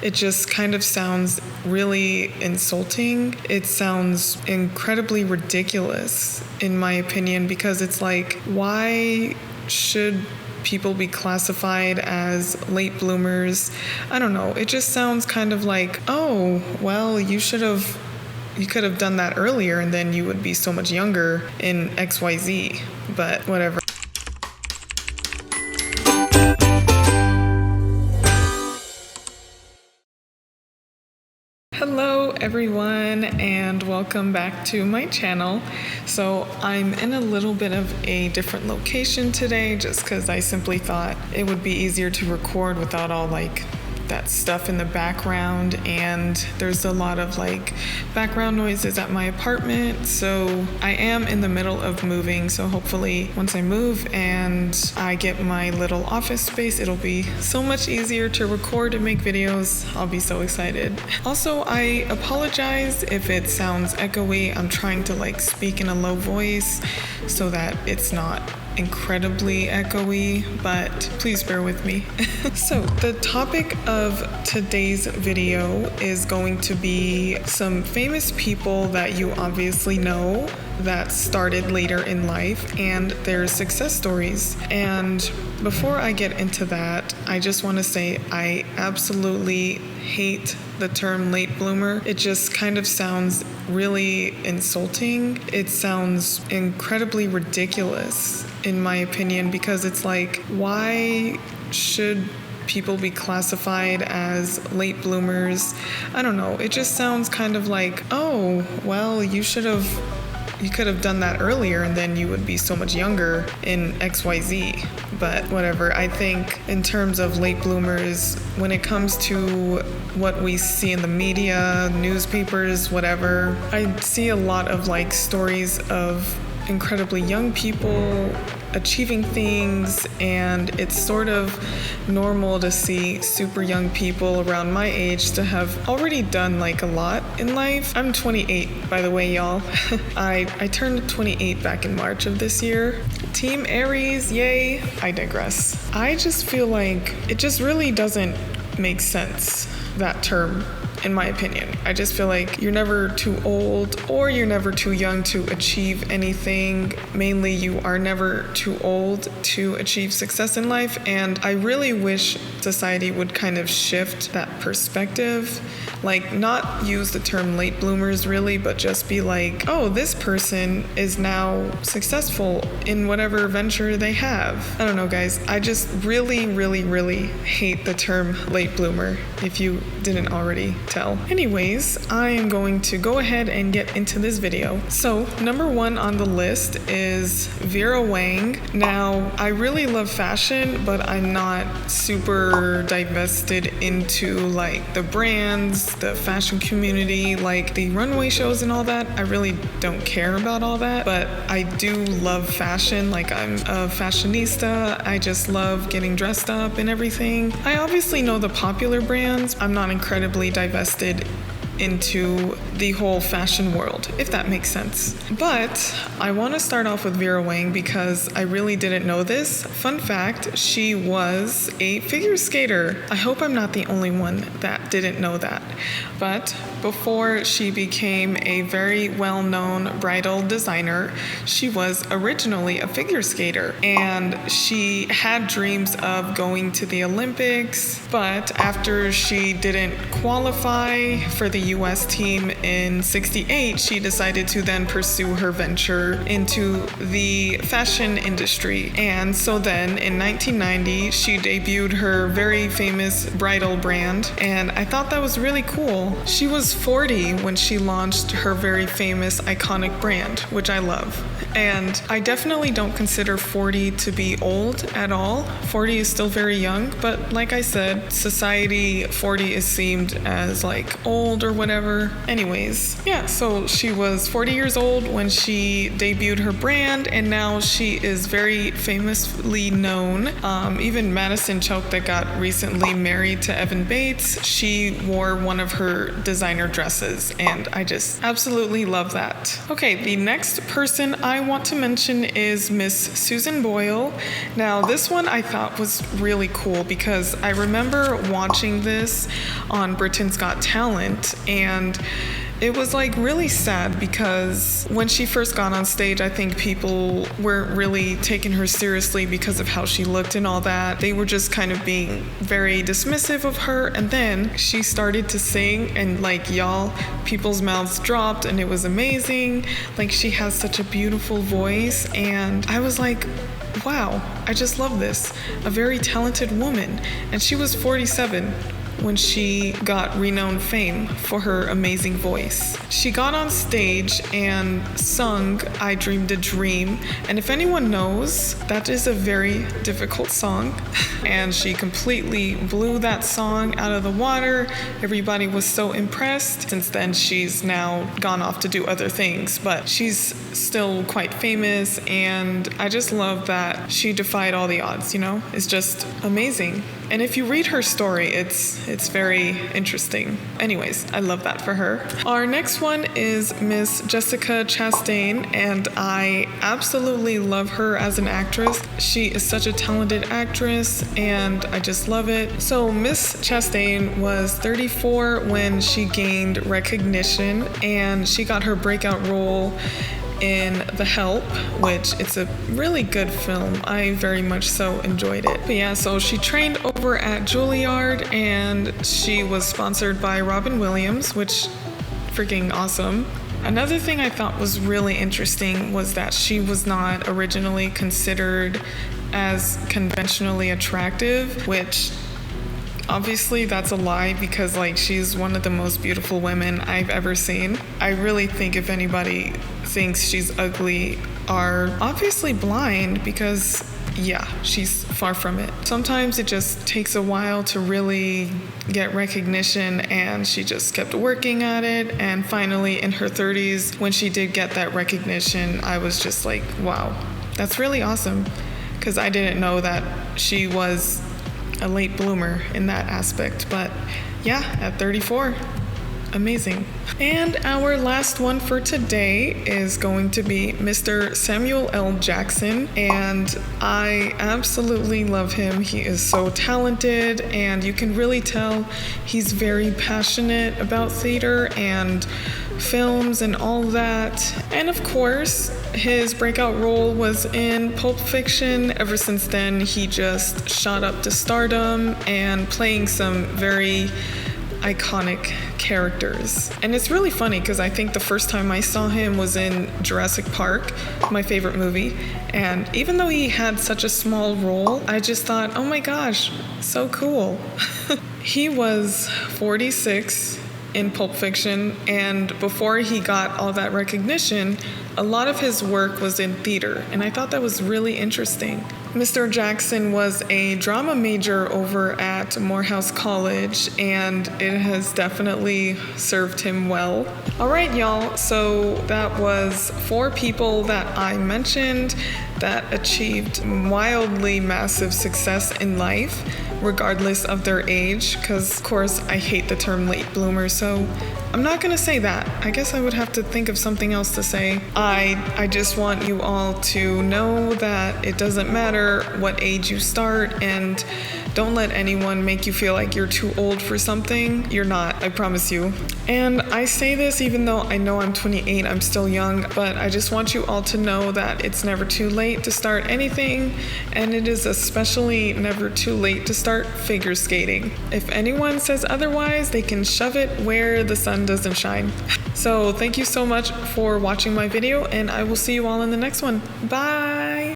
It just kind of sounds really insulting. It sounds incredibly ridiculous, in my opinion, because it's like, why should people be classified as late bloomers? I don't know. It just sounds kind of like, oh, well, you could have done that earlier and then you would be so much younger in XYZ, but whatever. Hello everyone and welcome back to my channel. So I'm in a little bit of a different location today just because I simply thought it would be easier to record without all that stuff in the background, and there's a lot of background noises at my apartment. So I am in the middle of moving, so hopefully once I move and I get my little office space, it'll be so much easier to record and make videos. I'll be so excited. Also, I apologize if it sounds echoey. I'm trying to speak in a low voice so that it's not incredibly echoey, but please bear with me. So the topic of today's video is going to be some famous people that you obviously know that started later in life and their success stories. And before I get into that, I just want to say I absolutely hate the term late bloomer. It just kind of sounds really insulting. It sounds incredibly ridiculous, in my opinion, because it's like, why should people be classified as late bloomers? I don't know. It just sounds kind of like, oh, well, you could have done that earlier and then you would be so much younger in XYZ, but whatever. I think in terms of late bloomers, when it comes to what we see in the media, newspapers, whatever, I see a lot of stories of incredibly young people achieving things, and it's sort of normal to see super young people around my age to have already done a lot in life. I'm 28, by the way, y'all. I turned 28 back in March of this year. Team Aries, yay. I digress. I just feel like it just really doesn't make sense, that term. In my opinion, I just feel like you're never too old or you're never too young to achieve anything. Mainly, you are never too old to achieve success in life. And I really wish society would kind of shift that perspective. Not use the term late bloomers really, but just be like, oh, this person is now successful in whatever venture they have. I don't know, guys. I just really, really, really hate the term late bloomer, if you didn't already tell. Anyways, I am going to go ahead and get into this video. So, number one on the list is Vera Wang. Now, I really love fashion, but I'm not super divested into the brands, the fashion community, the runway shows and all that. I really don't care about all that, but I do love fashion. I'm a fashionista. I just love getting dressed up and everything. I obviously know the popular brands. I'm not incredibly divested into the whole fashion world, if that makes sense. But I want to start off with Vera Wang because I really didn't know this. Fun fact, she was a figure skater. I hope I'm not the only one that didn't know that. But before she became a very well-known bridal designer, she was originally a figure skater, and she had dreams of going to the Olympics, but after she didn't qualify for the US team in '68, she decided to then pursue her venture into the fashion industry. And so then in 1990, she debuted her very famous bridal brand, and I thought that was really cool. She was 40 when she launched her very famous iconic brand, which I love. And I definitely don't consider 40 to be old at all. 40 is still very young, but like I said, society, 40 is seen as old or whatever. Anyways, yeah, so she was 40 years old when she debuted her brand, and now she is very famously known. Even Madison Choke, that got recently married to Evan Bates, she wore one of her designer dresses, and I just absolutely love that. Okay, the next person I want to mention is Miss Susan Boyle. Now, this one I thought was really cool because I remember watching this on Britain's Got Talent, and it was like really sad because when she first got on stage, I think people weren't really taking her seriously because of how she looked and all that. They were just kind of being very dismissive of her. And then she started to sing, and like, y'all, people's mouths dropped, and it was amazing. Like, she has such a beautiful voice, and I was like, wow, I just love this. A very talented woman. And she was 47 when she got renowned fame for her amazing voice. She got on stage and sung I Dreamed a Dream, and if anyone knows, that is a very difficult song, and she completely blew that song out of the water. Everybody was so impressed. Since then, she's now gone off to do other things, but she's still quite famous, and I just love that she defied all the odds, you know? It's just amazing. And if you read her story, it's very interesting. Anyways, I love that for her. Our next one is Miss Jessica Chastain, and I absolutely love her as an actress. She is such a talented actress, and I just love it. So Miss Chastain was 34 when she gained recognition, and she got her breakout role in The Help, which it's a really good film. I very much so enjoyed it. But yeah, so she trained over at Juilliard, and she was sponsored by Robin Williams, which freaking awesome. Another thing I thought was really interesting was that she was not originally considered as conventionally attractive, which obviously that's a lie because like she's one of the most beautiful women I've ever seen. I really think if anybody thinks she's ugly are obviously blind because yeah, she's far from it. Sometimes it just takes a while to really get recognition, and she just kept working at it, and finally in her 30s when she did get that recognition, I was just like, wow, that's really awesome, because I didn't know that she was a late bloomer in that aspect. But yeah, at 34, amazing. And our last one for today is going to be Mr. Samuel L. Jackson, and I absolutely love him. He is so talented, and you can really tell he's very passionate about theater and films and all that. And of course, his breakout role was in Pulp Fiction. Ever since then, he just shot up to stardom and playing some very iconic characters. And it's really funny because I think the first time I saw him was in Jurassic Park, my favorite movie. And even though he had such a small role, I just thought, oh my gosh, so cool. He was 46 in Pulp Fiction, and before he got all that recognition, a lot of his work was in theater, and I thought that was really interesting. Mr. Jackson was a drama major over at Morehouse College, and it has definitely served him well. All right, y'all, so that was 4 people that I mentioned that achieved wildly massive success in life, regardless of their age, because of course I hate the term late bloomer, so I'm not gonna say that. I guess I would have to think of something else to say. I just want you all to know that it doesn't matter what age you start, and don't let anyone make you feel like you're too old for something. You're not, I promise you. And I say this even though I know I'm 28, I'm still young, but I just want you all to know that it's never too late to start anything, and it is especially never too late to start figure skating. If anyone says otherwise, they can shove it where the sun doesn't shine. So thank you so much for watching my video, and I will see you all in the next one. Bye!